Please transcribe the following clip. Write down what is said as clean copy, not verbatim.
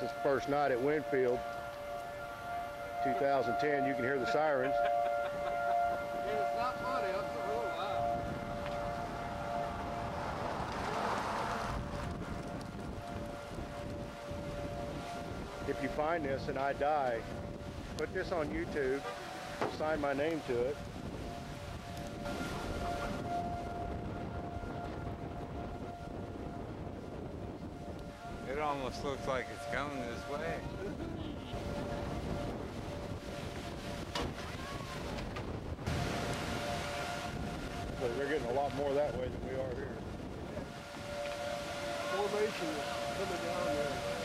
This is the first night at Winfield, 2010. You can hear the sirens. It's not funny, I'm a little loud. If you find this and I die, put this on YouTube, sign my name to it. It almost looks like it's coming this way. But they're getting a lot more that way than we are here. Formation is coming down there.